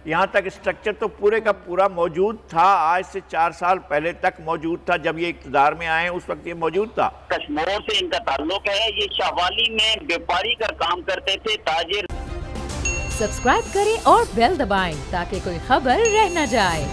یہاں تک اسٹرکچر تو پورے کا پورا موجود تھا، آج سے 4 سال پہلے تک موجود تھا، جب یہ اقتدار میں آئے ہیں اس وقت یہ موجود تھا۔ کشمور سے ان کا تعلق ہے، یہ شاہوالی میں بیپاری کا کام کرتے تھے، تاجر۔ سبسکرائب کریں اور بیل دبائیں تاکہ کوئی خبر رہ نہ جائے۔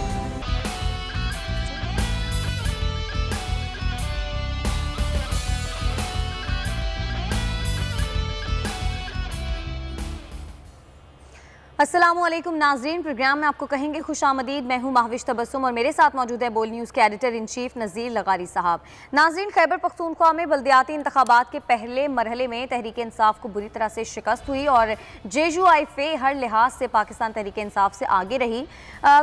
السلام علیکم ناظرین، پروگرام میں آپ کو کہیں گے خوش آمدید۔ میں ہوں مہوش تبسم اور میرے ساتھ موجود ہے بول نیوز کے ایڈیٹر ان چیف نذیر لغاری صاحب۔ ناظرین، خیبر پختونخوا میں بلدیاتی انتخابات کے پہلے مرحلے میں تحریک انصاف کو بری طرح سے شکست ہوئی اور JUIF ہر لحاظ سے پاکستان تحریک انصاف سے آگے رہی۔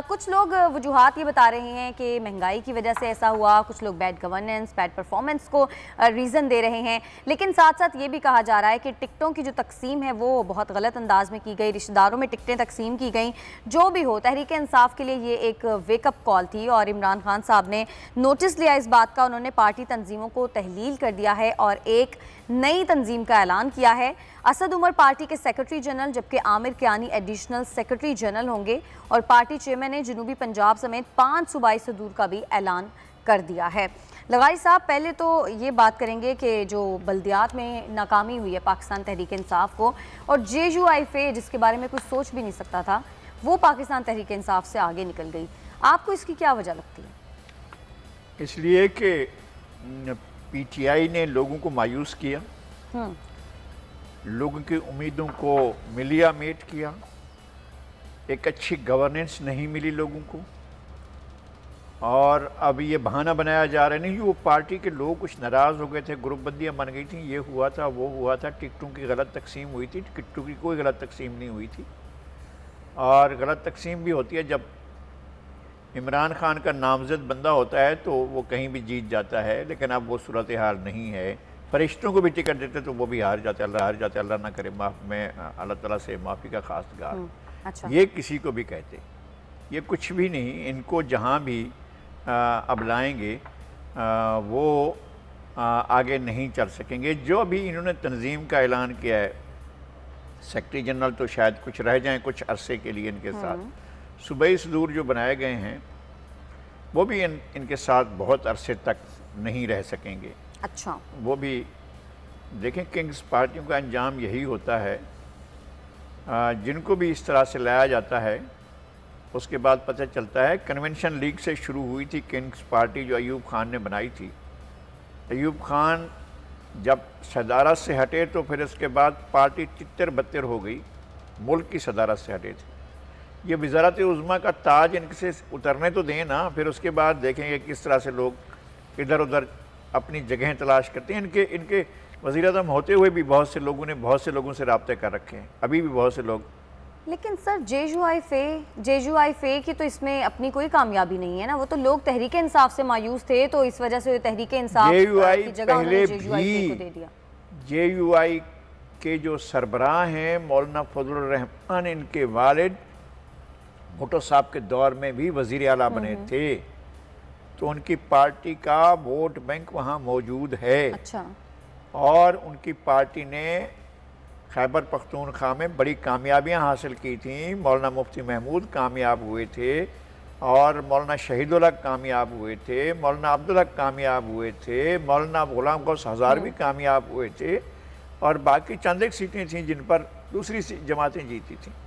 کچھ لوگ وجوہات یہ بتا رہے ہیں کہ مہنگائی کی وجہ سے ایسا ہوا، کچھ لوگ بیڈ گورننس، بیڈ پرفارمنس کو ریزن دے رہے ہیں، لیکن ساتھ ساتھ یہ بھی کہا جا رہا ہے کہ ٹکٹوں کی جو تقسیم ہے وہ بہت غلط انداز میں کی گئی، رشتہ داروں میں تقسیم کی گئیں۔ جو بھی ہو، تحریک انصاف کے لیے یہ ایک ویک اپ کال تھی اور عمران خان صاحب نے نوٹس لیا اس بات کا، انہوں نے پارٹی تنظیموں کو تحلیل کر دیا ہے اور ایک نئی تنظیم کا اعلان کیا ہے۔ اسد عمر پارٹی کے سیکرٹری جنرل جبکہ عامر کیانی ایڈیشنل سیکرٹری جنرل ہوں گے، اور پارٹی چیئرمین نے جنوبی پنجاب سمیت 5 صوبائی صدور کا بھی اعلان کر دیا ہے۔ لغاری صاحب، پہلے تو یہ بات کریں گے کہ جو بلدیات میں ناکامی ہوئی ہے پاکستان تحریک انصاف کو، اور JUIF جس کے بارے میں کوئی سوچ بھی نہیں سکتا تھا، وہ پاکستان تحریک انصاف سے آگے نکل گئی، آپ کو اس کی کیا وجہ لگتی ہے؟ اس لیے کہ PTI نے لوگوں کو مایوس کیا، لوگوں کی امیدوں کو ملیا میٹ کیا، ایک اچھی گورننس نہیں ملی لوگوں کو، اور اب یہ بہانہ بنایا جا رہا ہے نہیں، وہ پارٹی کے لوگ کچھ ناراض ہو گئے تھے، گروپ بندیاں بن گئی تھیں، یہ ہوا تھا وہ ہوا تھا، ٹکٹوں کی غلط تقسیم ہوئی تھی۔ ٹکٹوں کی کوئی غلط تقسیم نہیں ہوئی تھی، اور غلط تقسیم بھی ہوتی ہے جب عمران خان کا نامزد بندہ ہوتا ہے تو وہ کہیں بھی جیت جاتا ہے، لیکن اب وہ صورتحال نہیں ہے۔ فرشتوں کو بھی ٹکٹ دیتے تو وہ بھی ہار جاتے، اللہ نہ کرے، میں اللہ تعالیٰ سے معافی کا خواستگار۔ یہ کسی کو بھی کہتے، یہ کچھ بھی نہیں، ان کو جہاں بھی اب لائیں گے وہ آگے نہیں چل سکیں گے۔ جو ابھی انہوں نے تنظیم کا اعلان کیا ہے، سیکرٹری جنرل تو شاید کچھ رہ جائیں کچھ عرصے کے لیے ان کے ساتھ، صوبائی صدور جو بنائے گئے ہیں وہ بھی ان کے ساتھ بہت عرصے تک نہیں رہ سکیں گے۔ اچھا، وہ بھی دیکھیں، کنگز پارٹیوں کا انجام یہی ہوتا ہے، جن کو بھی اس طرح سے لایا جاتا ہے اس کے بعد پتہ چلتا ہے۔ کنونشن لیگ سے شروع ہوئی تھی کنگز پارٹی جو ایوب خان نے بنائی تھی، ایوب خان جب صدارت سے ہٹے تو پھر اس کے بعد پارٹی تتر بتر ہو گئی، ملک کی صدارت سے ہٹے تھے۔ یہ وزارت عظمیٰ کا تاج ان سے اترنے تو دیں نا، پھر اس کے بعد دیکھیں گے کس طرح سے لوگ ادھر ادھر اپنی جگہیں تلاش کرتے ہیں۔ ان کے وزیر اعظم ہوتے ہوئے بھی بہت سے لوگوں سے رابطے کر رکھے ہیں، ابھی بھی بہت سے لوگ۔ لیکن سر JUIF کی تو اس میں اپنی کوئی کامیابی نہیں ہے نا، وہ تو لوگ تحریک انصاف سے مایوس تھے تو اس وجہ سے تحریک انصاف کی جگہ انہوں نے JUIF کو دے دیا۔ JUI کے جو سربراہ ہیں مولانا فضل الرحمان، ان کے والد بھٹو صاحب کے دور میں بھی وزیر اعلیٰ بنے تھے، تو ان کی پارٹی کا ووٹ بینک وہاں موجود ہے۔ اچھا، اور ان کی پارٹی نے خیبر پختونخوا میں بڑی کامیابیاں حاصل کی تھیں، مولانا مفتی محمود کامیاب ہوئے تھے، اور مولانا شہید الحق کامیاب ہوئے تھے، مولانا عبدالحق کامیاب ہوئے تھے، مولانا غلام غوث ہزاروی کامیاب ہوئے تھے، اور باقی چند ایک سیٹیں تھیں جن پر دوسری جماعتیں جیتی تھیں۔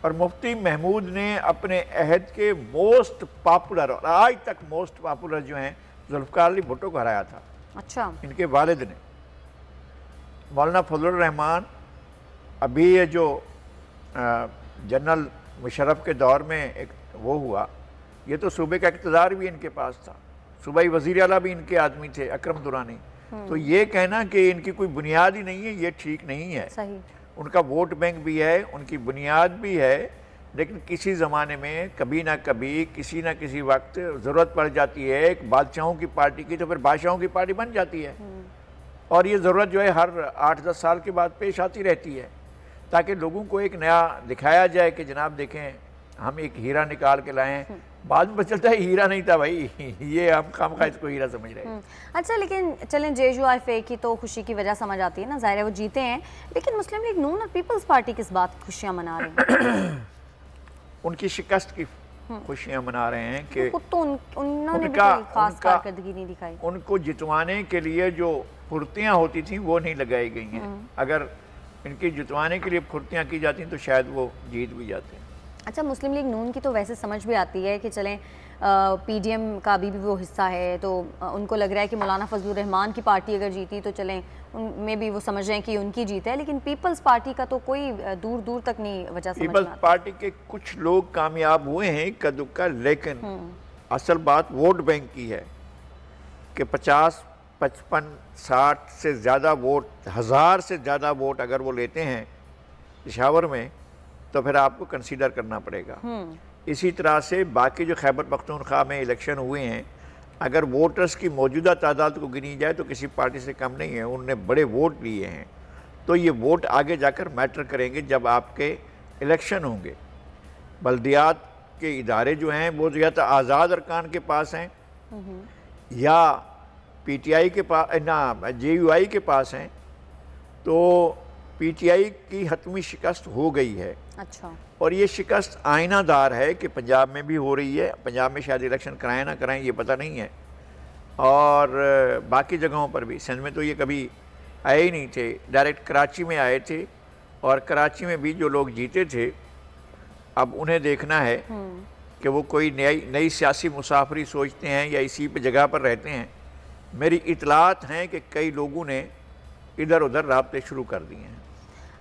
اور مفتی محمود نے اپنے عہد کے موسٹ پاپولر، اور آج تک موسٹ پاپولر جو ہیں، ذوالفقار علی بھٹو کو ہرایا تھا۔ اچھا، ان کے والد نے۔ مولانا فضل الرحمان ابھی یہ جو جنرل مشرف کے دور میں ایک وہ ہوا، یہ تو صوبے کا اقتدار بھی ان کے پاس تھا، صوبائی وزیر اعلیٰ بھی ان کے آدمی تھے، اکرم درانی۔ تو یہ کہنا کہ ان کی کوئی بنیاد ہی نہیں ہے، یہ ٹھیک نہیں ہے۔ صحیح، ان کا ووٹ بینک بھی ہے، ان کی بنیاد بھی ہے، لیکن کسی زمانے میں کبھی نہ کبھی کسی نہ کسی وقت ضرورت پڑ جاتی ہے ایک بادشاہوں کی پارٹی کی، تو پھر بادشاہوں کی پارٹی بن جاتی ہے، اور یہ ضرورت جو ہے ہر 8-10 سال کے بعد پیش آتی رہتی ہے، تاکہ لوگوں کو ایک نیا دکھایا جائے کہ جناب دیکھیں ہم ایک ہیرا نکال کے لائیں، بعد میں چلتا ہے ہیرا نہیں تھا بھائی، یہ ہم خامخواہ اس کو ہیرا سمجھ رہے ہیں۔ اچھا، لیکن چلیں JUIF کی تو خوشی کی وجہ سمجھ آتی ہے نا، ظاہر ہے وہ جیتے ہیں، لیکن مسلم لیگ نون اور پیپلز پارٹی کس بات خوشیاں منا رہے ہیں؟ ان کی شکست کی خوشیاں منا رہے ہیں کہ خود تو انہوں نے بھی کا کوئی خاص کارکردگی نہیں دکھائی. ان کو جتوانے کے لیے جو پھرتیاں ہوتی تھیں وہ نہیں لگائی گئی ہیں. اگر ان کی جتوانے کے لیے پھرتیاں کی جاتی ہیں تو شاید وہ جیت بھی جاتے ہیں. اچھا مسلم لیگ نون کی تو ویسے سمجھ بھی آتی ہے کہ چلیں پی ڈی ایم کا بھی وہ حصہ ہے تو ان کو لگ رہا ہے کہ مولانا فضل الرحمان کی پارٹی اگر جیتی تو چلیں ان میں بھی وہ سمجھ رہے ہیں کہ ان کی جیت ہے, لیکن پیپلز پارٹی کا تو کوئی دور دور تک نہیں وجہ سمجھ میں پیپلز آتی. پارٹی کے کچھ لوگ کامیاب ہوئے ہیں اکا دکا, لیکن اصل بات ووٹ بینک کی ہے کہ 50, 55, 60 سے زیادہ ووٹ, 1000 سے زیادہ ووٹ اگر وہ لیتے ہیں پشاور میں تو پھر آپ کو کنسیڈر کرنا پڑے گا. اسی طرح سے باقی جو خیبر پختونخوا میں الیکشن ہوئے ہیں, اگر ووٹرز کی موجودہ تعداد کو گنی جائے تو کسی پارٹی سے کم نہیں ہے, انہوں نے بڑے ووٹ لیے ہیں. تو یہ ووٹ آگے جا کر میٹر کریں گے جب آپ کے الیکشن ہوں گے. بلدیات کے ادارے جو ہیں وہ یا تو آزاد ارکان کے پاس ہیں یا پی ٹی آئی کے پاس, جے یو آئی کے پاس ہیں, تو پی ٹی آئی کی حتمی شکست ہو گئی ہے. اچھا, اور یہ شکست آئینہ دار ہے کہ پنجاب میں بھی ہو رہی ہے. پنجاب میں شاید الیکشن کرائیں نہ کرائیں یہ پتہ نہیں ہے, اور باقی جگہوں پر بھی. سندھ میں تو یہ کبھی آئے ہی نہیں تھے, ڈائریکٹ کراچی میں آئے تھے, اور کراچی میں بھی جو لوگ جیتے تھے اب انہیں دیکھنا ہے کہ وہ کوئی نئی سیاسی مسافری سوچتے ہیں یا اسی پہ جگہ پر رہتے ہیں. میری اطلاعات ہیں کہ کئی لوگوں نے ادھر ادھر رابطے شروع کر دیے ہیں.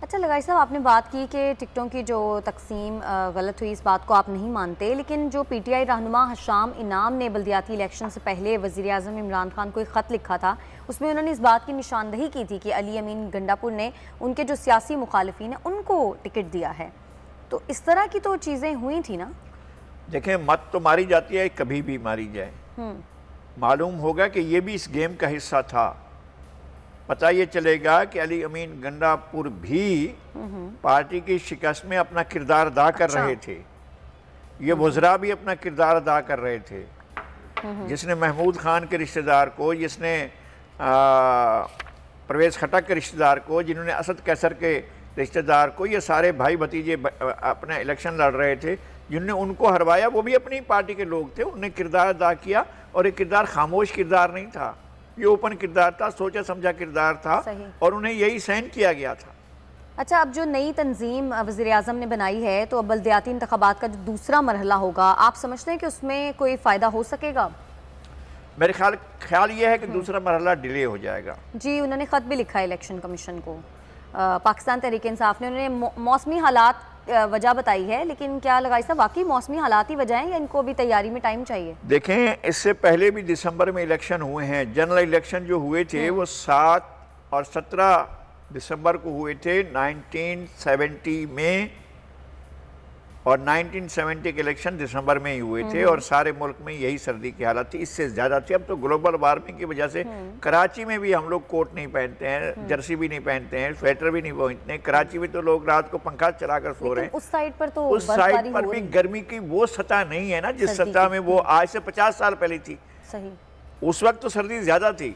اچھا لگائی صاحب آپ نے بات کی کہ ٹکٹوں کی جو تقسیم غلط ہوئی, اس بات کو آپ نہیں مانتے, لیکن جو پی ٹی آئی رہنما حشام انعام نے بلدیاتی الیکشن سے پہلے وزیر اعظم عمران خان کو ایک خط لکھا تھا, اس میں انہوں نے اس بات کی نشاندہی کی تھی کہ علی امین گنڈاپور نے ان کے جو سیاسی مخالفین ہیں ان کو ٹکٹ دیا ہے. تو اس طرح کی تو چیزیں ہوئی تھی نا. دیکھیں مت تو ماری جاتی ہے, کبھی بھی ماری جائے. معلوم ہوگا کہ یہ بھی اس گیم کا حصہ تھا. پتہ یہ چلے گا کہ علی امین گنڈاپور بھی پارٹی کی شکست میں اپنا کردار ادا کر رہے تھے. یہ وزراء بھی اپنا کردار ادا کر رہے تھے. جس نے محمود خان کے رشتہ دار کو, جس نے پرویز خٹک کے رشتہ دار کو, جنہوں نے اسد قیصر کے رشتہ دار کو, یہ سارے بھائی بھتیجے اپنا الیکشن لڑ رہے تھے, جنہوں نے ان کو ہروایا وہ بھی اپنی پارٹی کے لوگ تھے. انہوں نے کردار ادا کیا, اور یہ کردار خاموش کردار نہیں تھا, یہ اوپن کردار تھا, سوچا سمجھا کردار تھا, اور انہیں یہی سائن کیا گیا تھا. اچھا, اب جو نئی تنظیم وزیر اعظم نے بنائی ہے تو اب بلدیاتی انتخابات کا جو دوسرا مرحلہ ہوگا, آپ سمجھتے ہیں کہ اس میں کوئی فائدہ ہو سکے گا؟ میرے خیال یہ ہے کہ دوسرا مرحلہ ڈیلے ہو جائے گا. جی, انہوں نے خط بھی لکھا ہے الیکشن کمیشن کو, پاکستان تحریک انصاف نے. انہوں نے موسمی حالات وجہ بتائی ہے, لیکن کیا لگائی صاحب واقعی موسمی حالات ہی وجہ ہیں یا ان کو بھی تیاری میں ٹائم چاہیے؟ دیکھیں اس سے پہلے بھی دسمبر میں الیکشن ہوئے ہیں. جنرل الیکشن جو ہوئے تھے وہ 7 اور 17 دسمبر کو ہوئے تھے 1970 میں, اور 1970 کے الیکشن دسمبر میں ہی ہوئے تھے, اور سارے ملک میں یہی سردی کی حالت تھی. اس سے زیادہ تھی. اب تو گلوبل وارمنگ کی وجہ سے کراچی میں بھی ہم لوگ کوٹ نہیں پہنتے ہیں, جرسی بھی نہیں پہنتے ہیں, سویٹر بھی نہیں پہنتے ہیں. کراچی میں تو لوگ رات کو پنکھا چلا کر سو رہے ہیں. اس سائیڈ پر تو اس سائیڈ پر بھی گرمی کی وہ سطح نہیں ہے نا جس سطح میں وہ آج سے 50 سال پہلے تھی. صحیح, اس وقت تو سردی زیادہ تھی,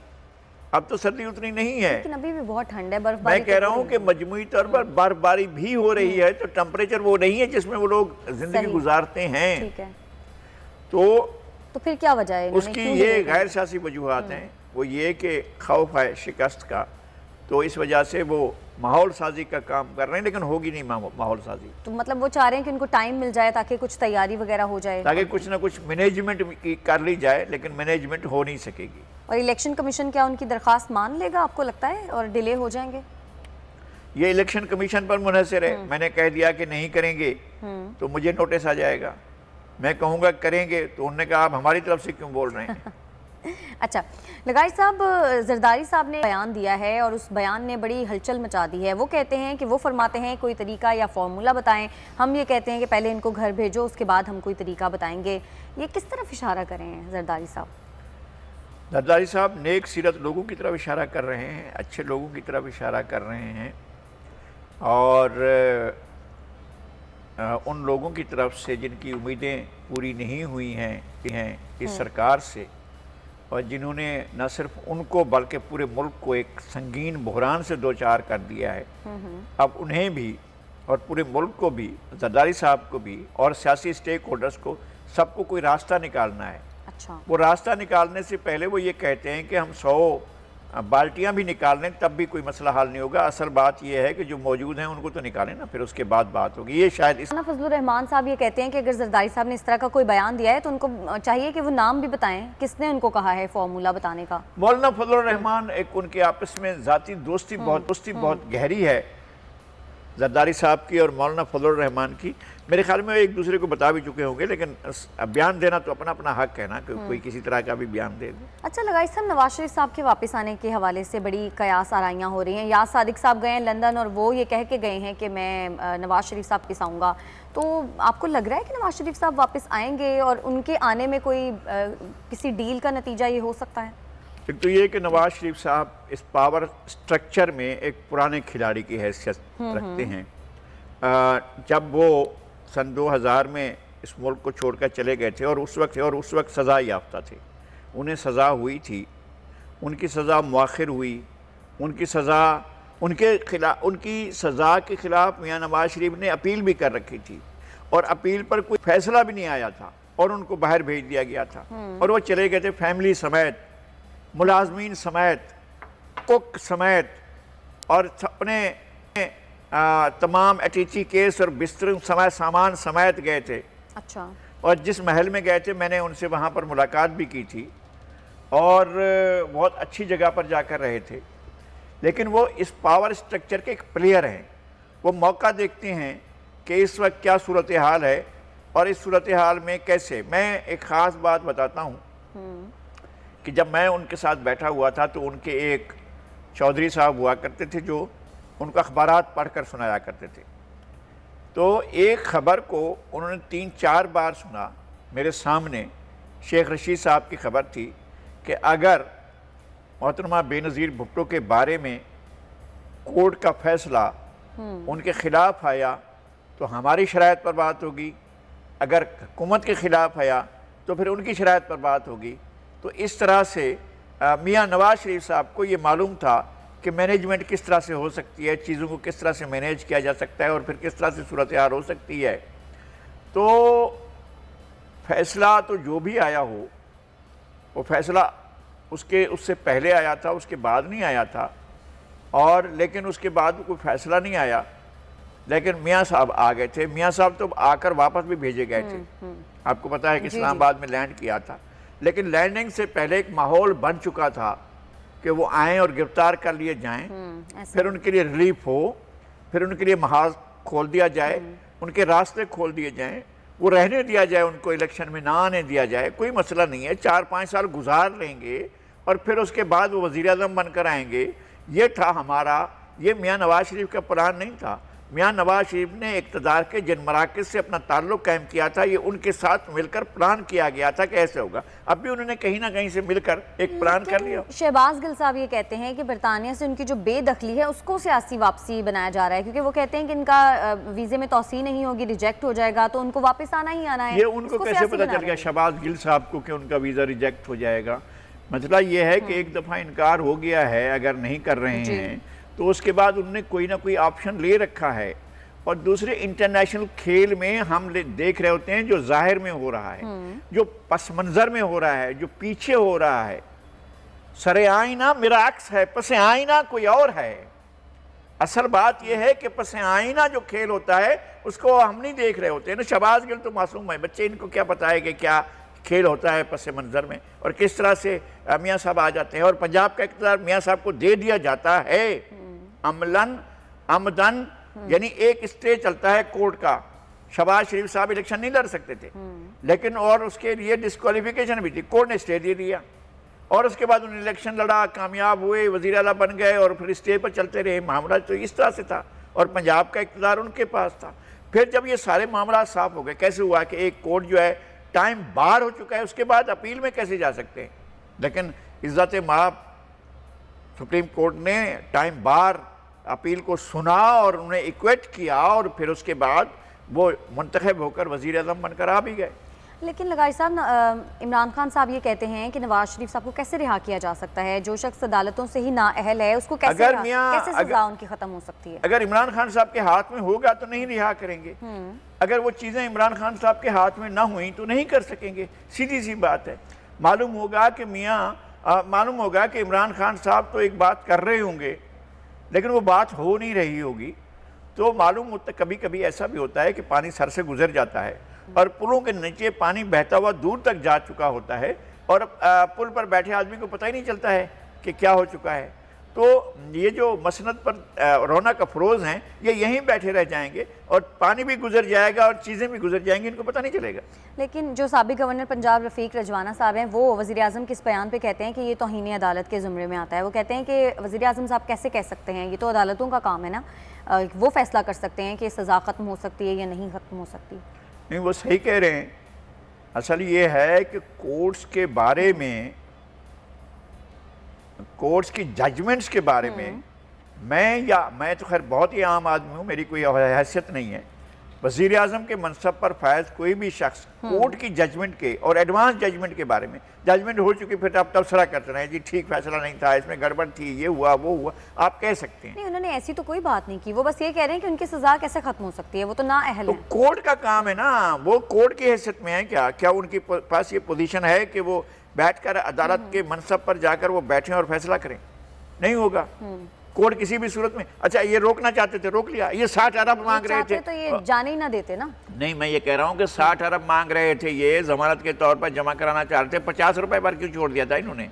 اب تو سردی اتنی نہیں ہے. لیکن ابھی بھی بہت ٹھنڈ ہے, برف میں باری کہہ رہا ہوں کہ مجموعی طور پر برف باری بھی ہو رہی ہے, تو ٹمپریچر وہ نہیں ہے جس میں وہ لوگ زندگی گزارتے ہیں. ٹھیک ہے, تو پھر کیا وجہ ہے اس کی یہ غیر سیاسی وجوہات ہیں. وہ یہ کہ خوف ہے شکست کا, تو اس وجہ سے وہ ماحول سازی کا کام کر رہے ہیں, لیکن ہوگی نہیں ماحول سازی. تو مطلب وہ چاہ رہے ہیں کہ ان کو ٹائم مل جائے تاکہ کچھ تیاری وغیرہ ہو جائے, تاکہ کچھ نہ کچھ مینجمنٹ کر لی جائے, لیکن مینجمنٹ ہو نہیں سکے گی. اور الیکشن کمیشن کیا ان کی درخواست مان لے گا آپ کو لگتا ہے, اور ڈیلے ہو جائیں گے؟ یہ الیکشن کمیشن پر منحصر ہے. میں نے کہہ دیا کہ نہیں کریں گے تو مجھے نوٹس آ جائے گا. میں کہوں گا کریں گے تو انہوں نے کہا آپ ہماری طرف سے کیوں بول رہے ہیں. اچھا لگائی صاحب, زرداری صاحب نے بیان دیا ہے اور اس بیان نے بڑی ہلچل مچا دی ہے. وہ کہتے ہیں کہ وہ فرماتے ہیں کوئی طریقہ یا فارمولہ بتائیں, ہم یہ کہتے ہیں کہ پہلے ان کو گھر بھیجو, اس کے بعد ہم کوئی طریقہ بتائیں گے. یہ کس طرف اشارہ کریں ہیں زرداری صاحب؟ زرداری صاحب نیک سیرت لوگوں کی طرف اشارہ کر رہے ہیں, اچھے لوگوں کی طرف اشارہ کر رہے ہیں, اور ان لوگوں کی طرف سے جن کی امیدیں پوری نہیں ہوئی ہیں اس سرکار سے, اور جنہوں نے نہ صرف ان کو بلکہ پورے ملک کو ایک سنگین بحران سے دوچار کر دیا ہے. اب انہیں بھی اور پورے ملک کو بھی، زرداری صاحب کو بھی اور سیاسی سٹیک ہولڈرز کو سب کو کوئی راستہ نکالنا ہے۔ اچھا، وہ راستہ نکالنے سے پہلے وہ یہ کہتے ہیں کہ ہم 100 بالٹیاں بھی نکال لیں تب بھی کوئی مسئلہ حل نہیں ہوگا، اصل بات یہ ہے کہ جو موجود ہیں ان کو تو نکالیں نا، پھر اس کے بعد بات ہوگی۔ یہ شاید اس مولانا فضل الرحمان صاحب یہ کہتے ہیں کہ اگر زرداری صاحب نے اس طرح کا کوئی بیان دیا ہے تو ان کو چاہیے کہ وہ نام بھی بتائیں، کس نے ان کو کہا ہے فارمولہ بتانے کا؟ مولانا فضل الرحمان ایک ان کے آپس میں ذاتی دوستی بہت گہری ہے، زرداری صاحب کی اور مولانا فضل الرحمان کی۔ میرے خیال میں وہ ایک دوسرے کو بتا بھی چکے ہوں گے، لیکن بیان دینا تو اپنا اپنا حق ہے نا، کہ کوئی کسی طرح کا بھی بیان دے دے۔ اچھا لگائی صاحب، نواز شریف صاحب کے واپس آنے کے حوالے سے بڑی قیاس آرائیاں ہو رہی ہیں۔ یاز صادق صاحب گئے ہیں لندن اور وہ یہ کہہ کے گئے ہیں کہ میں نواز شریف صاحب کے ساتھ آؤں گا، تو آپ کو لگ رہا ہے کہ نواز شریف صاحب واپس آئیں گے اور ان کے آنے میں کوئی کسی ڈیل کا نتیجہ یہ ہو سکتا ہے؟ ایک تو یہ کہ نواز شریف صاحب اس پاور سٹرکچر میں ایک پرانے کھلاڑی کی حیثیت رکھتے ہیں۔ جب وہ سن 2000 میں اس ملک کو چھوڑ کر چلے گئے تھے اور اس وقت سزا یافتہ تھے، انہیں سزا ہوئی تھی، ان کی سزا مؤخر ہوئی، ان کی سزا کے خلاف میاں نواز شریف نے اپیل بھی کر رکھی تھی، اور اپیل پر کوئی فیصلہ بھی نہیں آیا تھا اور ان کو باہر بھیج دیا گیا تھا، اور وہ چلے گئے تھے فیملی سمیت، ملازمین سمیت، کک سمیت، اور اپنے تمام اٹیچی کیس اور بستر سامان سمیت گئے تھے۔ اچھا، اور جس محل میں گئے تھے میں نے ان سے وہاں پر ملاقات بھی کی تھی، اور بہت اچھی جگہ پر جا کر رہے تھے، لیکن وہ اس پاور سٹرکچر کے ایک پلیئر ہیں۔ وہ موقع دیکھتے ہیں کہ اس وقت کیا صورتحال ہے اور اس صورتحال میں کیسے۔ میں ایک خاص بات بتاتا ہوں کہ جب میں ان کے ساتھ بیٹھا ہوا تھا تو ان کے ایک چودھری صاحب ہوا کرتے تھے جو ان کو اخبارات پڑھ کر سنایا کرتے تھے، تو ایک خبر کو انہوں نے 3-4 بار سنا میرے سامنے۔ شیخ رشید صاحب کی خبر تھی کہ اگر محترمہ بے نظیر بھٹو کے بارے میں کورٹ کا فیصلہ ان کے خلاف آیا تو ہماری شرائط پر بات ہوگی، اگر حکومت کے خلاف آیا تو پھر ان کی شرائط پر بات ہوگی۔ تو اس طرح سے میاں نواز شریف صاحب کو یہ معلوم تھا کہ مینجمنٹ کس طرح سے ہو سکتی ہے، چیزوں کو کس طرح سے مینیج کیا جا سکتا ہے اور پھر کس طرح سے صورتحال ہو سکتی ہے۔ تو فیصلہ تو جو بھی آیا ہو، وہ فیصلہ اس سے پہلے آیا تھا، اس کے بعد نہیں آیا تھا، اور لیکن اس کے بعد کوئی فیصلہ نہیں آیا، لیکن میاں صاحب آ گئے تھے۔ میاں صاحب تو آ کر واپس بھی بھیجے گئے تھے، آپ کو پتا ہے کہ اسلام آباد میں لینڈ کیا تھا، لیکن لینڈنگ سے پہلے ایک ماحول بن چکا تھا کہ وہ آئیں اور گرفتار کر لیے جائیں، پھر ان کے لیے ریلیف ہو، پھر ان کے لیے محاذ کھول دیا جائے، ان کے راستے کھول دیے جائیں، وہ رہنے دیا جائے، ان کو الیکشن میں نہ آنے دیا جائے، کوئی مسئلہ نہیں ہے، 4-5 سال گزار لیں گے اور پھر اس کے بعد وہ وزیر اعظم بن کر آئیں گے۔ یہ تھا ہمارا، یہ میاں نواز شریف کا پلان نہیں تھا۔ میاں نواز شریف نے اقتدار کے جن مراکز سے اپنا تعلق قائم کیا تھا، یہ ان کے ساتھ مل کر پلان کیا گیا تھا کہ ایسے ہوگا۔ اب بھی انہوں نے کہیں نہ کہیں سے مل کر ایک پلان کر لیا۔ شہباز گل صاحب یہ کہتے ہیں کہ برطانیہ سے ان کی جو بے دخلی ہے اس کو سیاسی واپسی بنایا جا رہا ہے، کیونکہ وہ کہتے ہیں کہ ان کا ویزے میں توسیع نہیں ہوگی، ریجیکٹ ہو جائے گا، تو ان کو واپس آنا ہی آنا ہے۔ یہ ان کو کیسے پتہ چل گیا شہباز گل صاحب کو کہ ان کا ویزا ریجیکٹ ہو جائے گا؟ مسئلہ یہ ہے کہ ایک دفعہ انکار ہو گیا ہے، اگر نہیں کر رہے ہیں تو اس کے بعد انہوں نے کوئی نہ کوئی آپشن لے رکھا ہے۔ اور دوسرے انٹرنیشنل کھیل میں ہم دیکھ رہے ہوتے ہیں جو ظاہر میں ہو رہا ہے، جو پس منظر میں ہو رہا ہے، جو پیچھے ہو رہا ہے، سر آئینہ میرا عکس ہے، پس آئینہ کوئی اور ہے۔ اصل بات یہ ہے کہ پس آئینہ جو کھیل ہوتا ہے اس کو ہم نہیں دیکھ رہے ہوتے ہیں نا۔ شہباز گل تو معصوم ہے، بچے ان کو کیا پتا ہے کہ کیا کھیل ہوتا ہے پس منظر میں، اور کس طرح سے میاں صاحب آ جاتے ہیں، اور پنجاب کا اقتدار میاں صاحب کو دے دیا جاتا ہے عملاً عمدن، یعنی ایک اسٹے چلتا ہے کورٹ کا۔ شہباز شریف صاحب الیکشن نہیں لڑ سکتے تھے، لیکن اور اس کے لیے ڈسکوالیفیکیشن بھی تھی، کورٹ نے اسٹے دے دیا، اور اس کے بعد انہوں نے الیکشن لڑا، کامیاب ہوئے، وزیر اعلیٰ بن گئے، اور پھر اسٹے پر چلتے رہے۔ معاملہ تو اس طرح سے تھا، اور پنجاب کا اقتدار ان کے پاس تھا۔ پھر جب یہ سارے معاملات صاف ہو گئے، کیسے ہوا کہ ایک کورٹ جو ہے ٹائم بار ہو چکا ہے، اس کے بعد اپیل میں کیسے جا سکتے ہیں؟ لیکن عزت مآب سپریم کورٹ نے ٹائم بار اپیل کو سنا اور انہیں ایکویٹ کیا، اور پھر اس کے بعد وہ منتخب ہو کر وزیر اعظم بن کر آ بھی گئے۔ لیکن لغاری صاحب عمران خان صاحب یہ کہتے ہیں کہ نواز شریف صاحب کو کیسے رہا کیا جا سکتا ہے؟ جو شخص عدالتوں سے ہی نااہل ہے اس کو کیسے سزا ان کی ختم ہو سکتی ہے؟ اگر عمران خان صاحب کے ہاتھ میں ہوگا تو نہیں رہا کریں گے، اگر وہ چیزیں عمران خان صاحب کے ہاتھ میں نہ ہوئیں تو نہیں کر سکیں گے، سیدھی سی بات ہے۔ معلوم ہوگا کہ عمران خان صاحب تو ایک بات کر رہے ہوں گے لیکن وہ بات ہو نہیں رہی ہوگی، تو معلوم ہوتا کبھی کبھی ایسا بھی ہوتا ہے کہ پانی سر سے گزر جاتا ہے اور پلوں کے نیچے پانی بہتا ہوا دور تک جا چکا ہوتا ہے اور پل پر بیٹھے آدمی کو پتہ ہی نہیں چلتا ہے کہ کیا ہو چکا ہے۔ تو یہ جو مسند پر رونق افروز ہیں یہ یہیں بیٹھے رہ جائیں گے اور پانی بھی گزر جائے گا اور چیزیں بھی گزر جائیں گی، ان کو پتہ نہیں چلے گا۔ لیکن جو سابق گورنر پنجاب رفیق رجوانہ صاحب ہیں وہ وزیر اعظم کے اس بیان پہ کہتے ہیں کہ یہ توہین عدالت کے زمرے میں آتا ہے۔ وہ کہتے ہیں کہ وزیر اعظم صاحب کیسے کہہ سکتے ہیں، یہ تو عدالتوں کا کام ہے نا، وہ فیصلہ کر سکتے ہیں کہ سزا ختم ہو سکتی ہے یا نہیں ختم ہو سکتی۔ نہیں، وہ صحیح کہہ رہے ہیں۔ اصل یہ ہے کہ کورٹس کے بارے میں، کورٹس کی ججمنٹس کے بارے میں میں تو خیر بہت ہی عام آدمی ہوں، میری کوئی حیثیت نہیں ہے۔ وزیر اعظم کے منصب پر فائز کوئی بھی شخص کورٹ کی ججمنٹ کے اور ایڈوانس ججمنٹ کے بارے میں، ججمنٹ ہو چکی پھر آپ تبصرہ کرتے رہیں جی ٹھیک فیصلہ نہیں تھا، اس میں گڑبڑ تھی، یہ ہوا وہ ہوا، آپ کہہ سکتے ہیں۔ نہیں، انہوں نے ایسی تو کوئی بات نہیں کی، وہ بس یہ کہہ رہے ہیں کہ ان کی سزا کیسے ختم ہو سکتی ہے، وہ تو نااہل ہیں۔ کورٹ کا کام ہے نا، وہ کورٹ کی حیثیت میں ہے کیا ان کے پاس یہ پوزیشن ہے کہ وہ بیٹھ کر عدالت کے منصب پر جا کر وہ بیٹھیں اور فیصلہ کریں؟ نہیں ہوگا۔ کورٹ کسی بھی صورت میں، اچھا یہ روکنا چاہتے تھے روک لیا، یہ 60 ارب مانگ رہے تھے تو یہ جانے ہی نہ دیتے نا۔ نہیں، میں یہ کہہ رہا ہوں کہ 60 ارب مانگ رہے تھے، یہ ضمانت کے طور پر جمع کرانا چاہ رہے تھے، 50 روپے پر کیوں چھوڑ دیا تھا انہوں نے؟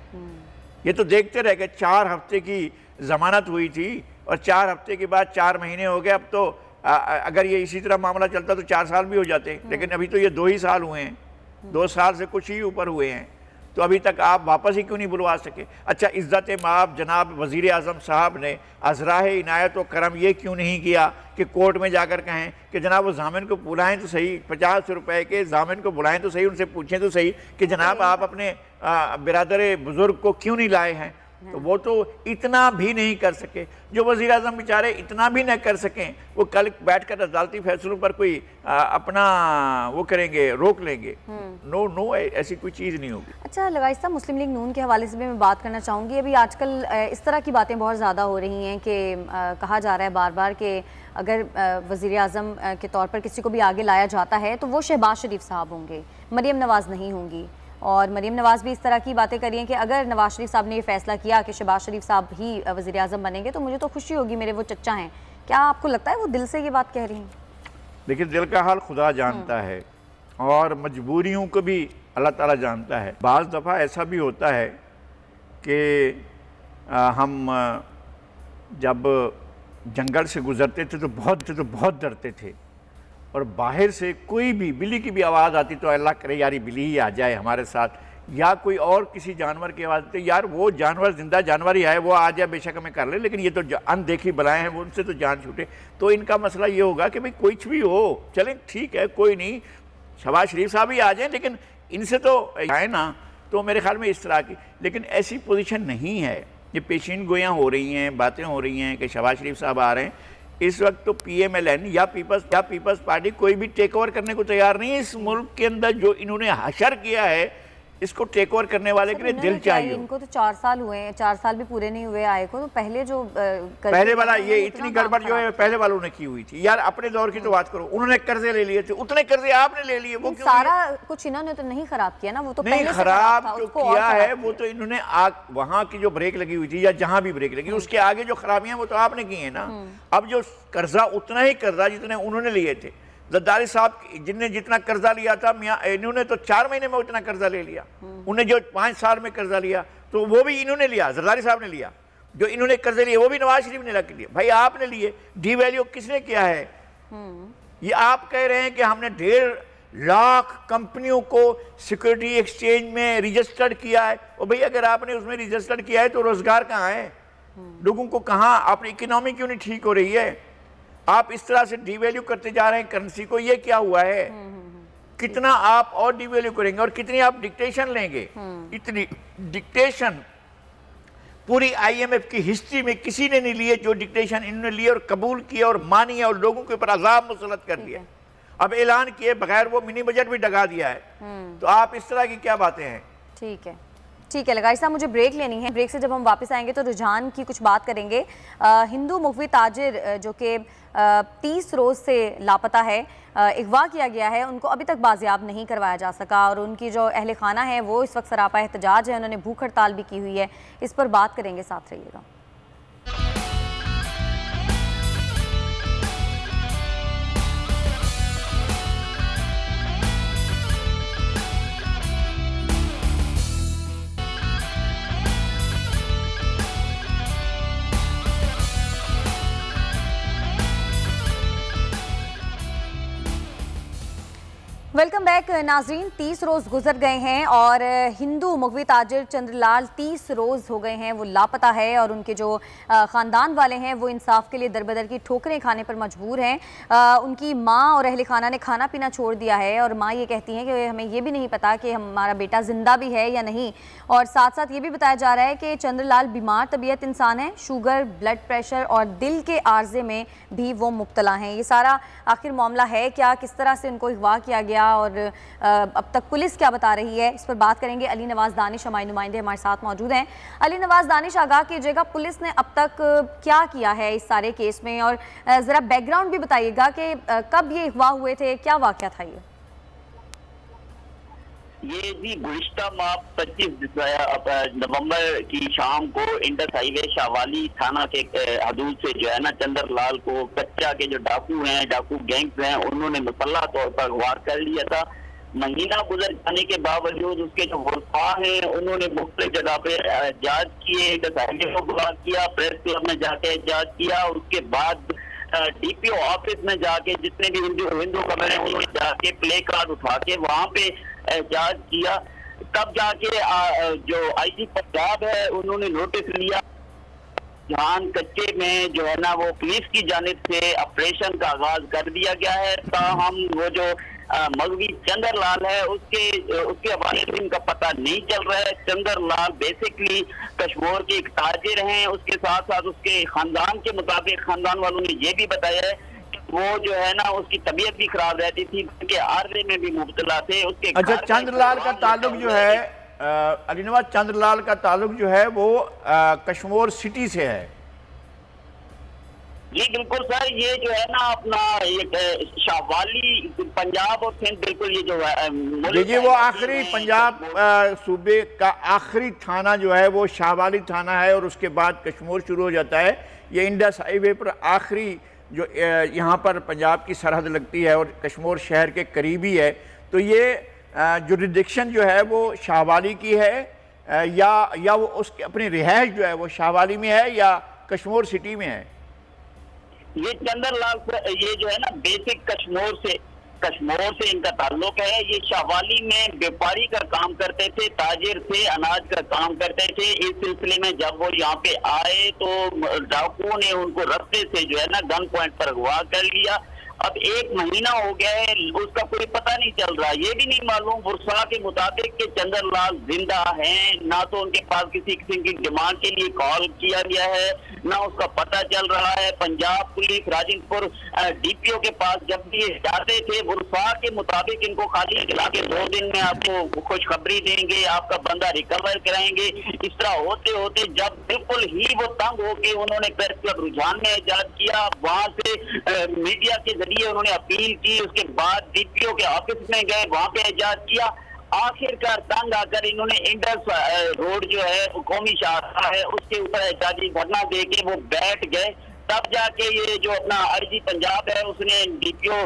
یہ تو دیکھتے رہ گئے، 4 ہفتے کی ضمانت ہوئی تھی اور 4 ہفتے کے بعد 4 مہینے ہو گئے۔ اب تو اگر یہ اسی طرح معاملہ چلتا تو 4 سال بھی ہو جاتے، لیکن ابھی تو یہ 2 ہی سال ہوئے ہیں، 2 سال سے کچھ ہی اوپر ہوئے ہیں، تو ابھی تک آپ واپس ہی کیوں نہیں بلوا سکے؟ اچھا عزت مآب جناب وزیر اعظم صاحب نے ازراہ عنایت و کرم یہ کیوں نہیں کیا کہ کورٹ میں جا کر کہیں کہ جناب وہ ضامن کو بلائیں تو صحیح، 50 روپے کے ضامن کو بلائیں تو صحیح، ان سے پوچھیں تو صحیح کہ جناب آپ اپنے برادر بزرگ کو کیوں نہیں لائے ہیں؟ تو وہ تو اتنا بھی نہیں کر سکے۔ جو وزیر اعظم بیچارے اتنا بھی نہ کر سکیں، وہ کل بیٹھ کر عدالتی فیصلوں پر کوئی اپنا وہ کریں گے، روک لیں گے؟ نو، ایسی کوئی چیز نہیں ہوگی۔ اچھا لغاری صاحب، مسلم لیگ نون کے حوالے سے بھی میں بات کرنا چاہوں گی۔ ابھی آج کل اس طرح کی باتیں بہت زیادہ ہو رہی ہیں کہ کہا جا رہا ہے بار بار کہ اگر وزیر اعظم کے طور پر کسی کو بھی آگے لایا جاتا ہے تو وہ شہباز شریف صاحب ہوں گے، مریم نواز نہیں ہوں گی۔ اور مریم نواز بھی اس طرح کی باتیں کری ہیں کہ اگر نواز شریف صاحب نے یہ فیصلہ کیا کہ شہباز شریف صاحب ہی وزیر اعظم بنیں گے تو مجھے تو خوشی ہوگی، میرے وہ چچا ہیں۔ کیا آپ کو لگتا ہے وہ دل سے یہ بات کہہ رہی ہیں؟ لیکن دل کا حال خدا جانتا ہے اور مجبوریوں کو بھی اللہ تعالیٰ جانتا ہے۔ بعض دفعہ ایسا بھی ہوتا ہے کہ ہم جب جنگل سے گزرتے تھے تو بہت ڈرتے تھے، اور باہر سے کوئی بھی بلی کی بھی آواز آتی تو اللہ کرے یاری بلی ہی آ جائے ہمارے ساتھ، یا کوئی اور کسی جانور کی آواز آتی یار وہ جانور زندہ جانور ہی آئے، وہ آ جائے بے شک ہمیں کر لے، لیکن یہ تو اندیکھی بلائیں ہیں، وہ ان سے تو جان چھوٹے۔ تو ان کا مسئلہ یہ ہوگا کہ بھئی کچھ بھی ہو، چلیں ٹھیک ہے کوئی نہیں، شہباز شریف صاحب ہی آ جائیں لیکن ان سے تو آئے نا۔ تو میرے خیال میں اس طرح کی، لیکن ایسی پوزیشن نہیں ہے۔ یہ پیشین گویاں ہو رہی ہیں، باتیں ہو رہی ہیں کہ شہباز شریف صاحب آ رہے ہیں۔ اس وقت تو پی ایم ایل این یا پیپلز پارٹی کوئی بھی ٹیک اوور کرنے کو تیار نہیں ہے۔ اس ملک کے اندر جو انہوں نے حشر کیا ہے اس کو ٹیک اوور کرنے والے کے لیے دل چاہیے۔ ان کو تو 4 سال ہوئے ہیں، 4 سال بھی پورے نہیں ہوئے آئے کو، تو پہلے جو پہلے والا یہ اتنی گڑبڑ جو ہے پہلے والوں نے کی ہوئی تھی۔ یار اپنے دور کی تو بات کرو، انہوں نے قرضے لے لیے تھے، اتنے قرضے آپ نے لے لیے، وہ کیوں؟ سارا کچھ انہوں نے تو نہیں خراب کیا نا، وہ تو نہیں خراب جو کیا ہے وہ تو انہوں نے وہاں کی جو بریک لگی ہوئی تھی یا جہاں بھی بریک لگی اس کے آگے جو خرابیاں وہ تو آپ نے کی ہیں نا۔ اب جو قرضہ اتنا ہی قرضہ جتنے انہوں نے لیے تھے، زرداری صاحب جن نے جتنا قرضہ لیا تھا انہوں نے تو 4 مہینے میں اتنا قرضہ لے لیا، انہیں جو 5 سال میں قرضہ لیا تو وہ بھی انہوں نے لیا، زرداری صاحب نے لیا۔ جو انہوں نے قرضے لیے وہ بھی نواز شریف نے لگ لیا۔ بھائی آپ نے لیے، ڈی ویلیو کس نے کیا ہے؟ یہ آپ کہہ رہے ہیں کہ ہم نے 1.5 لاکھ کمپنیوں کو سیکورٹی ایکسچینج میں رجسٹرڈ کیا ہے۔ اور بھئی اگر آپ نے اس میں رجسٹرڈ کیا ہے تو روزگار کہاں ہے؟ لوگوں کو کہاں، اپنی اکنامی کیوں نہیں ٹھیک ہو رہی ہے؟ آپ اس طرح سے ڈی ویلیو کرتے جا رہے ہیں کرنسی کو، یہ کیا ہوا ہے؟ کتنا آپ اور ڈی ویلیو کریں گے اور کتنی آپ ڈکٹیشن لیں گے؟ اتنی ڈکٹیشن پوری آئی ایم ایف کی ہسٹری میں کسی نے نہیں لیے جو ڈکٹیشن انہوں نے لیے اور قبول کیا اور مانی اور لوگوں کے اوپر عذاب مسلط کر دیا۔ اب اعلان کیے بغیر وہ منی بجٹ بھی ڈگا دیا ہے، تو آپ اس طرح کی کیا باتیں ہیں؟ ٹھیک ہے لغاری صاحب، مجھے بریک لینی ہے. بریک سے جب ہم واپس آئیں گے تو رجحان کی کچھ بات کریں گے. ہندو مغوی تاجر جو کہ 30 روز سے لاپتہ ہے، اغوا کیا گیا ہے، ان کو ابھی تک بازیاب نہیں کروایا جا سکا، اور ان کی جو اہل خانہ ہیں وہ اس وقت سراپا احتجاج ہے، انہوں نے بھوک ہڑتال بھی کی ہوئی ہے. اس پر بات کریں گے، ساتھ رہیے گا. ویلکم بیک ناظرین. 30 روز گزر گئے ہیں اور ہندو مغوی تاجر چندر لال 30 روز ہو گئے ہیں وہ لاپتہ ہے، اور ان کے جو خاندان والے ہیں وہ انصاف کے لیے دربدر کی ٹھوکریں کھانے پر مجبور ہیں. ان کی ماں اور اہل خانہ نے کھانا پینا چھوڑ دیا ہے، اور ماں یہ کہتی ہیں کہ ہمیں یہ بھی نہیں پتا کہ ہمارا بیٹا زندہ بھی ہے یا نہیں. اور ساتھ ساتھ یہ بھی بتایا جا رہا ہے کہ چندر لال بیمار طبیعت انسان ہے، شوگر، بلڈ پریشر اور دل کے عارضے میں بھی وہ مبتلا ہیں. یہ سارا آخر معاملہ ہے کیا، کس طرح سے ان کو اغوا کیا گیا، اور اب تک پولیس کیا بتا رہی ہے، اس پر بات کریں گے. علی نواز دانش ہمارے نمائندے ہمارے ساتھ موجود ہیں. علی نواز دانش، آگاہ کیجیے گا پولیس نے اب تک کیا کیا ہے اس سارے کیس میں، اور ذرا بیک گراؤنڈ بھی بتائیے گا کہ کب یہ اغوا ہوئے تھے، کیا واقعہ تھا یہ جی گزشتہ ماہ 25 نومبر کی شام کو انڈس ہائی وے شاہوالی تھانہ کے حدود سے جو ہے نا چندر لال کو کچا کے جو ڈاکو ہیں، ڈاکو گینگز ہیں، انہوں نے مسلح طور پر اغوا کر لیا تھا. مہینہ گزر جانے کے باوجود اس کے جو ورثاء ہیں انہوں نے مختلف جگہ پہ احتجاج کیے، انڈس ہائی وے کو اغوا کیا، پریس کلب میں جا کے احتجاج کیا، اور اس کے بعد ڈی پی او آفس میں جا کے جتنے بھی ہندو خبر ہیں انہوں نے جا کے پلے کارڈ اٹھا کے وہاں پہ احتجاج کیا. تب جا کے جو آئی جی پنجاب ہے انہوں نے نوٹس لیا. جہان کچے میں جو ہے نا وہ پولیس کی جانب سے آپریشن کا آغاز کر دیا گیا ہے. تاہم وہ جو مغوی چندر لال ہے اس کے حوالے سے ان کا پتہ نہیں چل رہا ہے. چندر لال بیسکلی کشمور کے ایک تاجر ہیں، اس کے ساتھ ساتھ اس کے خاندان کے مطابق خاندان والوں نے یہ بھی بتایا ہے کہ وہ جو ہے نا اس کی طبیعت بھی خراب رہتی تھی، ان کے عارضے میں بھی مبتلا تھے. اس کے اچھا، چندر لال کا تعلق جو ہے علی نواز، چندر لال کا تعلق جو ہے وہ کشمور سٹی سے ہے. جی بالکل سر، یہ جو ہے نا اپنا شاہوالی پنجاب اور سندھ بالکل یہ جو ہے جی وہ آخری پنجاب صوبے کا آخری تھانہ جو ہے وہ شاہوالی تھانہ ہے، اور اس کے بعد کشمور شروع ہو جاتا ہے. یہ انڈس ہائی وے پر آخری جو یہاں پر پنجاب کی سرحد لگتی ہے اور کشمور شہر کے قریبی ہے. تو یہ جوریڈکشن جو ہے وہ شاہوالی کی ہے، یا وہ اس کی اپنی رہائش جو ہے وہ شاہوالی میں ہے یا کشمور سٹی میں ہے؟ یہ چندر لال سے یہ جو ہے نا بیسک کشمور سے ان کا تعلق ہے. یہ شاہوالی میں بیپاری کا کام کرتے تھے، تاجر تھے، اناج کا کام کرتے تھے. اس سلسلے میں جب وہ یہاں پہ آئے تو ڈاکو نے ان کو رستے سے جو ہے نا گن پوائنٹ پر اغوا کر لیا. اب 1 مہینہ ہو گیا ہے، اس کا کوئی پتہ نہیں چل رہا. یہ بھی نہیں معلوم ورثاء کے مطابق کہ چندر لال زندہ ہیں، نہ تو ان کے پاس کسی قسم کی ڈیمانڈ کے لیے کال کیا گیا ہے، نہ اس کا پتہ چل رہا ہے. پنجاب پولیس راجنگ پور ڈی پی او کے پاس جب بھی جاتے تھے ورثاء کے مطابق ان کو خالی دلا کے 2 دن میں آپ کو خوشخبری دیں گے، آپ کا بندہ ریکور کرائیں گے. اس طرح ہوتے ہوتے جب بالکل ہی وہ تنگ ہو کے انہوں نے پریس کلب رجحان میں احتجاج کیا، وہاں سے میڈیا کے ذریعے انہوں نے اپیل کی. اس کے بعد ڈی پی او کے آفس میں گئے، وہاں پہ احتجاج کیا. آخر کار تنگ آ کر انہوں نے انڈس روڈ جو ہے قومی شاہراہ ہے اس کے اوپر احتجاجی دھرنا دے کے وہ بیٹھ گئے. تب جا کے یہ جو اپنا آئی جی پنجاب ہے اس نے ڈی پی او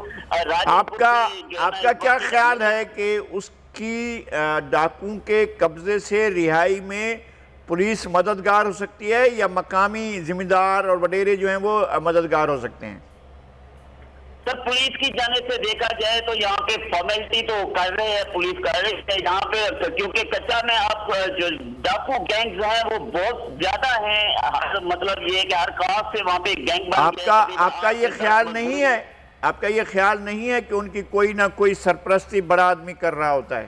آپ کا کیا خیال ہے کہ اس کی ڈاکوں کے قبضے سے رہائی میں پولیس مددگار ہو سکتی ہے یا مقامی ذمہ دار اور وڈیرے جو ہیں وہ مددگار ہو سکتے ہیں؟ سر پولیس کی جانب سے دیکھا جائے تو یہاں پہ فارمیلٹی تو کر رہے ہیں، پولیس کر رہے ہیں یہاں پہ، کیونکہ کچا میں آپ جو ڈاکو گینگز ہیں وہ بہت زیادہ ہیں. مطلب یہ ہے کہ ہر کاسٹ سے وہاں پہ گینگ آپ کا یہ خیال نہیں ہے کہ ان کی کوئی نہ کوئی سرپرستی بڑا آدمی کر رہا ہوتا ہے؟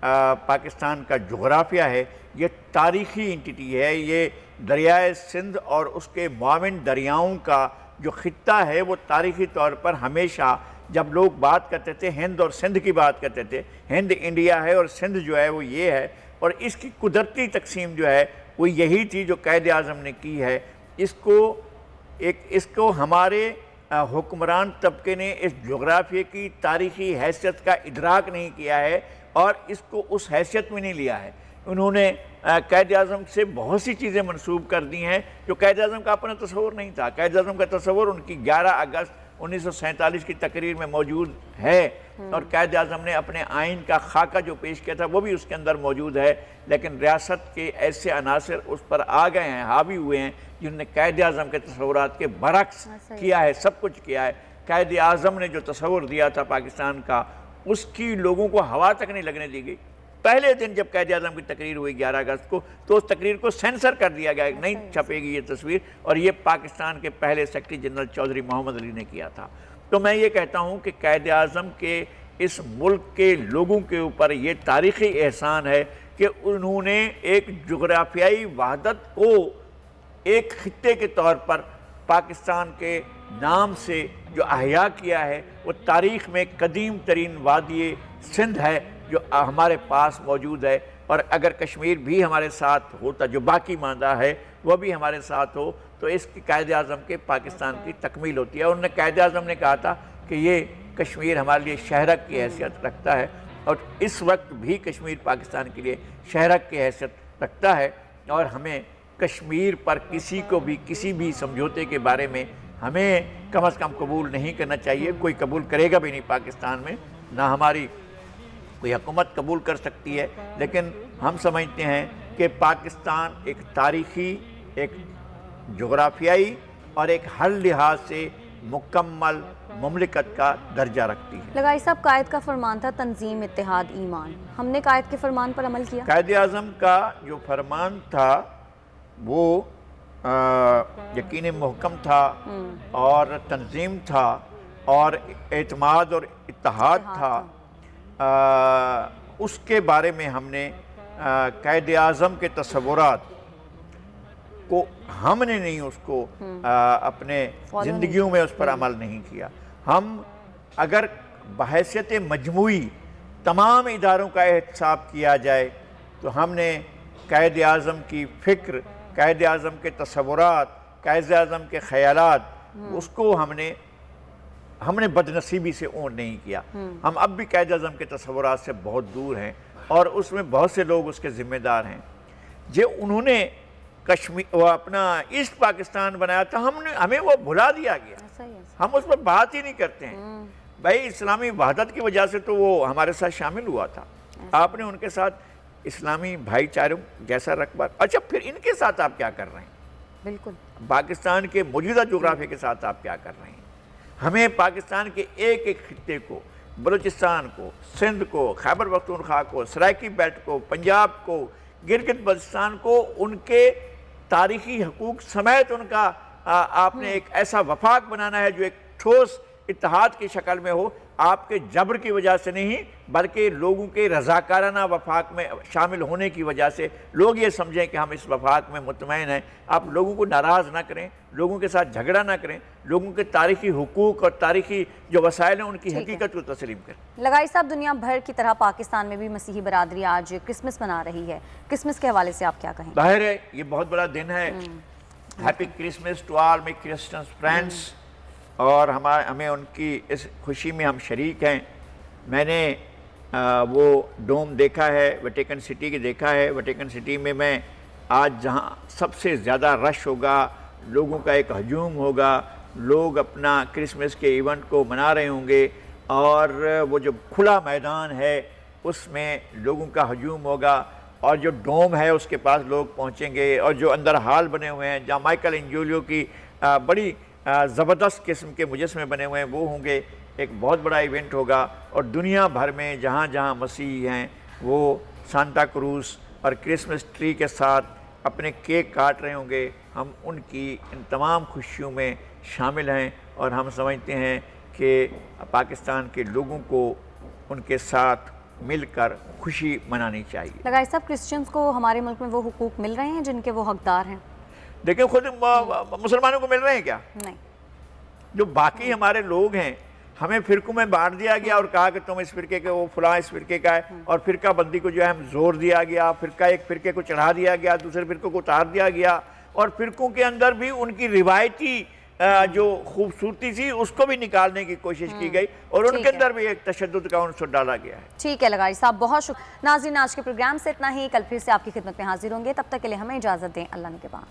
پاکستان کا جغرافیہ ہے، یہ تاریخی انٹیٹی ہے، یہ دریائے سندھ اور اس کے معاون دریاؤں کا جو خطہ ہے وہ تاریخی طور پر ہمیشہ جب لوگ بات کرتے تھے ہند اور سندھ کی بات کرتے تھے، ہند انڈیا ہے اور سندھ جو ہے وہ یہ ہے، اور اس کی قدرتی تقسیم جو ہے وہ یہی تھی جو قائد اعظم نے کی ہے۔ اس کو ہمارے حکمران طبقے نے اس جغرافیے کی تاریخی حیثیت کا ادراک نہیں کیا ہے اور اس کو اس حیثیت میں نہیں لیا ہے۔ انہوں نے قائد اعظم سے بہت سی چیزیں منسوب کر دی ہیں جو قائد اعظم کا اپنا تصور نہیں تھا۔ قائد اعظم کا تصور ان کی 11 اگست 1947 کی تقریر میں موجود ہے، اور قائد اعظم نے اپنے آئین کا خاکہ جو پیش کیا تھا وہ بھی اس کے اندر موجود ہے، لیکن ریاست کے ایسے عناصر اس پر آ گئے ہیں، حاوی ہوئے ہیں، جنہوں نے قائد اعظم کے تصورات کے برعکس کیا ہے، سب کچھ کیا ہے۔ قائد اعظم نے جو تصور دیا تھا پاکستان کا، اس کی لوگوں کو ہوا تک نہیں لگنے دی گئی۔ پہلے دن جب قائد اعظم کی تقریر ہوئی 11 اگست کو، تو اس تقریر کو سینسر کر دیا گیا، نہیں چھپے گی یہ تصویر، اور یہ پاکستان کے پہلے سیکرٹری جنرل چودھری محمد علی نے کیا تھا۔ تو میں یہ کہتا ہوں کہ قائد اعظم کے اس ملک کے لوگوں کے اوپر یہ تاریخی احسان ہے کہ انہوں نے ایک جغرافیائی وحدت کو ایک خطے کے طور پر پاکستان کے نام سے جو احیاء کیا ہے، وہ تاریخ میں قدیم ترین وادی سندھ ہے جو ہمارے پاس موجود ہے، اور اگر کشمیر بھی ہمارے ساتھ ہوتا، جو باقی ماندہ ہے وہ بھی ہمارے ساتھ ہو، تو اس کی قائد اعظم کے پاکستان کی تکمیل ہوتی ہے۔ انہوں نے قائد اعظم نے کہا تھا کہ یہ کشمیر ہمارے لیے شہرک کی حیثیت رکھتا ہے، اور اس وقت بھی کشمیر پاکستان کے لیے شہرک کی حیثیت رکھتا ہے، اور ہمیں کشمیر پر کسی کو بھی کسی بھی سمجھوتے کے بارے میں ہمیں کم از کم قبول نہیں کرنا چاہیے۔ کوئی قبول کرے گا بھی نہیں پاکستان میں، نہ ہماری کوئی حکومت قبول کر سکتی ہے، لیکن ہم سمجھتے ہیں کہ پاکستان ایک تاریخی، ایک جغرافیائی اور ایک ہر لحاظ سے مکمل مملکت کا درجہ رکھتی ہے۔ لغاری صاحب، قائد کا فرمان تھا تنظیم اتحاد ایمان، ہم نے قائد کے فرمان پر عمل کیا؟ قائد اعظم کا جو فرمان تھا وہ یقین محکم تھا، اور تنظیم تھا، اور اعتماد اور اتحاد تھا۔ اس کے بارے میں ہم نے قائد اعظم کے تصورات کو ہم نے نہیں اس کو اپنے زندگیوں میں اس پر عمل نہیں کیا۔ ہم اگر بحیثیت مجموعی تمام اداروں کا احتساب کیا جائے تو ہم نے قائد اعظم کی فکر، قائد اعظم کے تصورات، قائد اعظم کے خیالات، اس کو ہم نے بدنصیبی سے اون نہیں کیا۔ ہم اب بھی قائد اعظم کے تصورات سے بہت دور ہیں، اور اس میں بہت سے لوگ اس کے ذمہ دار ہیں۔ انہوں نے کشمیر اپنا ایسٹ پاکستان بنایا تھا، ہمیں وہ بھلا دیا گیا، ہم اس پر بات ہی نہیں کرتے ہیں۔ بھائی اسلامی وحدت کی وجہ سے تو وہ ہمارے ساتھ شامل ہوا تھا، آپ نے ان کے ساتھ اسلامی بھائی چاروں جیسا رقبہ، اچھا پھر ان کے ساتھ آپ کیا کر رہے ہیں؟ بالکل پاکستان کے موجودہ جغرافیے کے ساتھ آپ کیا کر رہے ہیں؟ ہمیں پاکستان کے ایک ایک خطے کو، بلوچستان کو، سندھ کو، خیبر پختونخوا کو، سرائکی بیلٹ کو، پنجاب کو، گلگت بلتستان کو، ان کے تاریخی حقوق سمیت ان کا آپ نے ایک ایسا وفاق بنانا ہے جو ایک ٹھوس اتحاد کی شکل میں ہو، آپ کے جبر کی وجہ سے نہیں بلکہ لوگوں کے رضاکارانہ وفاق میں شامل ہونے کی وجہ سے لوگ یہ سمجھیں کہ ہم اس وفاق میں مطمئن ہیں۔ آپ لوگوں کو ناراض نہ کریں، لوگوں کے ساتھ جھگڑا نہ کریں، لوگوں کے تاریخی حقوق اور تاریخی جو وسائل ہیں ان کی حقیقت کو تسلیم کریں۔ لغاری صاحب، دنیا بھر کی طرح پاکستان میں بھی مسیحی برادری آج کرسمس منا رہی ہے، کرسمس کے حوالے سے آپ کیا کہیں؟ ظاہر ہے یہ بہت بڑا دن ہے، happy Christmas to all my Christian friends, اور ہمیں ان کی اس خوشی میں ہم شریک ہیں۔ میں نے وہ ڈوم دیکھا ہے، ویٹیکن سٹی کے دیکھا ہے۔ ویٹیکن سٹی میں آج جہاں سب سے زیادہ رش ہوگا، لوگوں کا ایک ہجوم ہوگا، لوگ اپنا کرسمس کے ایونٹ کو منا رہے ہوں گے، اور وہ جو کھلا میدان ہے اس میں لوگوں کا ہجوم ہوگا، اور جو ڈوم ہے اس کے پاس لوگ پہنچیں گے، اور جو اندر ہال بنے ہوئے ہیں جہاں مائیکل انجولیو کی بڑی زبردست قسم کے مجسمے بنے ہوئے ہیں وہ ہوں گے، ایک بہت بڑا ایونٹ ہوگا۔ اور دنیا بھر میں جہاں جہاں مسیحی ہیں وہ سانتا کروز اور کرسمس ٹری کے ساتھ اپنے کیک کاٹ رہے ہوں گے۔ ہم ان کی ان تمام خوشیوں میں شامل ہیں، اور ہم سمجھتے ہیں کہ پاکستان کے لوگوں کو ان کے ساتھ مل کر خوشی منانی چاہیے۔ لغاری صاحب، کرسچنز کو ہمارے ملک میں وہ حقوق مل رہے ہیں جن کے وہ حقدار ہیں؟ دیکھیں خود مسلمانوں کو مل رہے ہیں کیا؟ نہیں۔ جو باقی ہمارے لوگ ہیں، ہمیں فرقوں میں بانٹ دیا گیا اور کہا کہ تم اس فرقے کے، وہ فلاں اس فرقے کا ہے، اور فرقہ بندی کو جو ہے ہم زور دیا گیا، ایک فرقے کو چڑھا دیا گیا، دوسرے فرقے کو اتار دیا گیا، اور فرقوں کے اندر بھی ان کی روایتی جو خوبصورتی تھی اس کو بھی نکالنے کی کوشش کی گئی، اور ان کے اندر بھی ایک تشدد کا عنصر ڈالا گیا ہے۔ ٹھیک ہے لغاری صاحب، بہت شکریہ۔ ناظرین، آج کے پروگرام سے اتنا ہی، کل پھر سے آپ کی خدمت میں حاضر ہوں گے، تب تک کے لیے ہمیں اجازت دیں، اللہ نگہبان۔